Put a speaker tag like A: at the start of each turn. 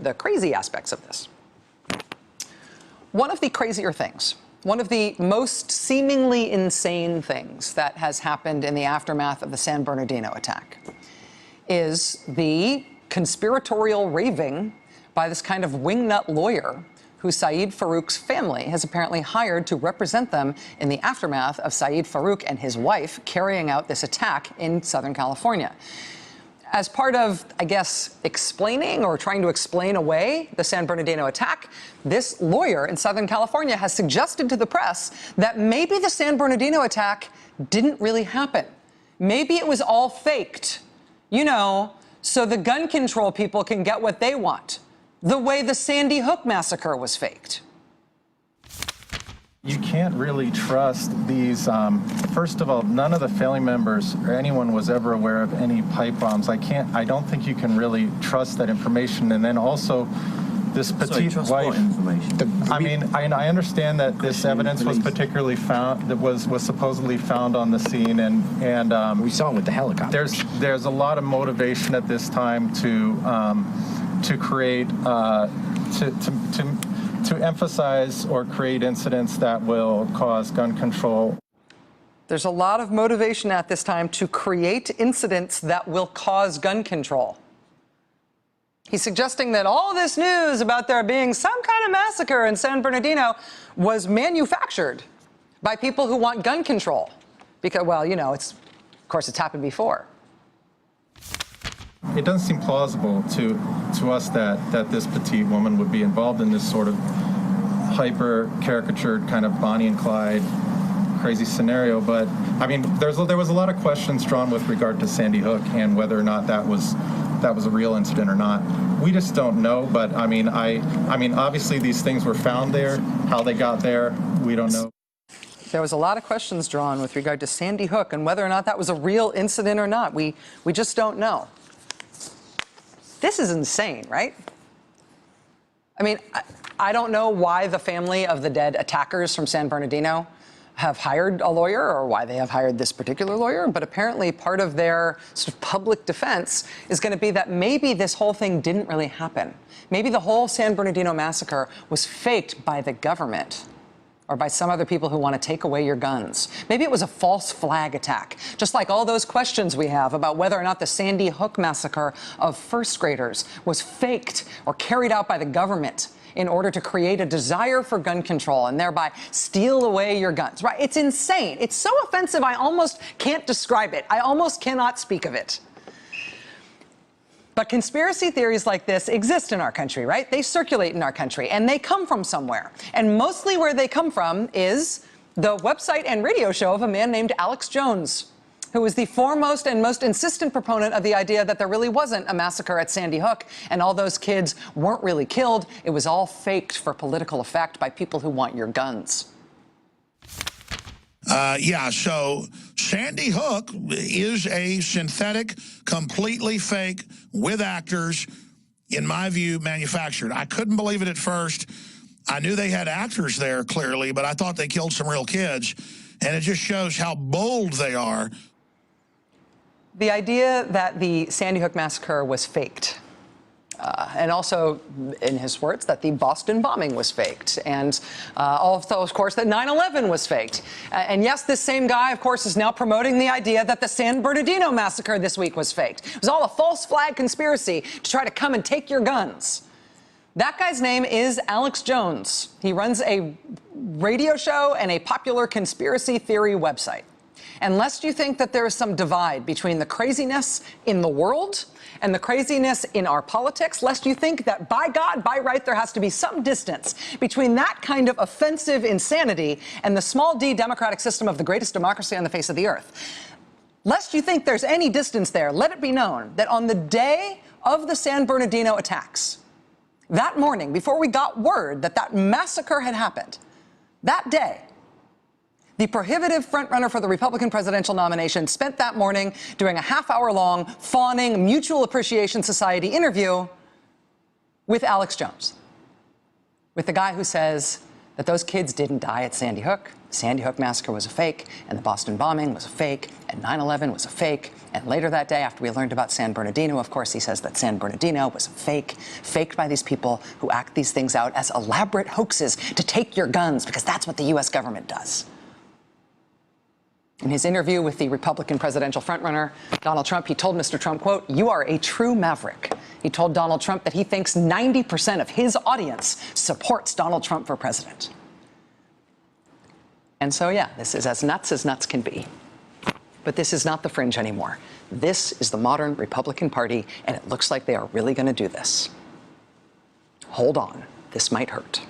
A: the crazy aspects of this. One of the crazier things, one of the most seemingly insane things that has happened in the aftermath of the San Bernardino attack is the conspiratorial raving by this kind of wingnut lawyer who Saeed Farook's family has apparently hired to represent them in the aftermath of Saeed Farook and his wife carrying out this attack in Southern California. As part of, I guess, explaining or trying to explain away the San Bernardino attack, this lawyer in Southern California has suggested to the press that maybe the San Bernardino attack didn't really happen. Maybe it was all faked, you know, so the gun control people can get what they want, the way the Sandy Hook massacre was faked.
B: You can't really trust these. First of all, none of the family members or anyone was ever aware of any pipe bombs. I don't think you can really trust that information. And then also, this petite wife. I understand that this evidence was particularly found, that was supposedly found on the scene, and
C: we saw it with the helicopter.
B: There's a lot of motivation at this time to create to emphasize or create incidents that will cause gun control.
A: There's a lot of motivation at this time to create incidents that will cause gun control. He's suggesting that all this news about there being some kind of massacre in San Bernardino was manufactured by people who want gun control. Because, well, you know, of course, it's happened before.
B: It doesn't seem plausible to us that this petite woman would be involved in this sort of hyper-caricatured kind of Bonnie and Clyde crazy scenario. But, I mean, there was a lot of questions drawn with regard to Sandy Hook and whether or not that was a real incident or not. We just don't know. But, I mean, obviously these things were found there. How they got there, we don't know.
A: There was a lot of questions drawn with regard to Sandy Hook and whether or not that was a real incident or not. We just don't know. This is insane, right? I mean, I don't know why the family of the dead attackers from San Bernardino have hired a lawyer or why they have hired this particular lawyer, but apparently part of their sort of public defense is going to be that maybe this whole thing didn't really happen. Maybe the whole San Bernardino massacre was faked by the government or by some other people who want to take away your guns. Maybe it was a false flag attack, just like all those questions we have about whether or not the Sandy Hook massacre of first graders was faked or carried out by the government in order to create a desire for gun control and thereby steal away your guns, right? It's insane. It's so offensive, I almost can't describe it. I almost cannot speak of it. But conspiracy theories like this exist in our country, right? They circulate in our country, and they come from somewhere. And mostly where they come from is the website and radio show of a man named Alex Jones, who was the foremost and most insistent proponent of the idea that there really wasn't a massacre at Sandy Hook, and all those kids weren't really killed. It was all faked for political effect by people who want your guns.
D: Yeah, so Sandy Hook is a synthetic, completely fake, with actors, in my view, manufactured. I couldn't believe it at first. I knew they had actors there, clearly, but I thought they killed some real kids. And it just shows how bold they are.
A: The idea that the Sandy Hook massacre was faked. And also, in his words, that the Boston bombing was faked. And also, of course, that 9/11 was faked. And yes, this same guy, of course, is now promoting the idea that the San Bernardino massacre this week was faked. It was all a false flag conspiracy to try to come and take your guns. That guy's name is Alex Jones. He runs a radio show and a popular conspiracy theory website. And lest you think that there is some divide between the craziness in the world and the craziness in our politics, lest you think that by God, by right, there has to be some distance between that kind of offensive insanity and the small d democratic system of the greatest democracy on the face of the earth. Lest you think there's any distance there, let it be known that on the day of the San Bernardino attacks, that morning, before we got word that that massacre had happened, that day, the prohibitive frontrunner for the Republican presidential nomination spent that morning doing a half-hour-long, fawning Mutual Appreciation Society interview with Alex Jones, with the guy who says that those kids didn't die at Sandy Hook. Sandy Hook massacre was a fake, and the Boston bombing was a fake, and 9/11 was a fake. And later that day, after we learned about San Bernardino, of course, he says that San Bernardino was a fake, faked by these people who act these things out as elaborate hoaxes to take your guns, because that's what the U.S. government does. In his interview with the Republican presidential frontrunner, Donald Trump, he told Mr. Trump, quote, "You are a true maverick." He told Donald Trump that he thinks 90% of his audience supports Donald Trump for president. And so, yeah, this is as nuts can be. But this is not the fringe anymore. This is the modern Republican Party, and it looks like they are really going to do this. Hold on. This might hurt.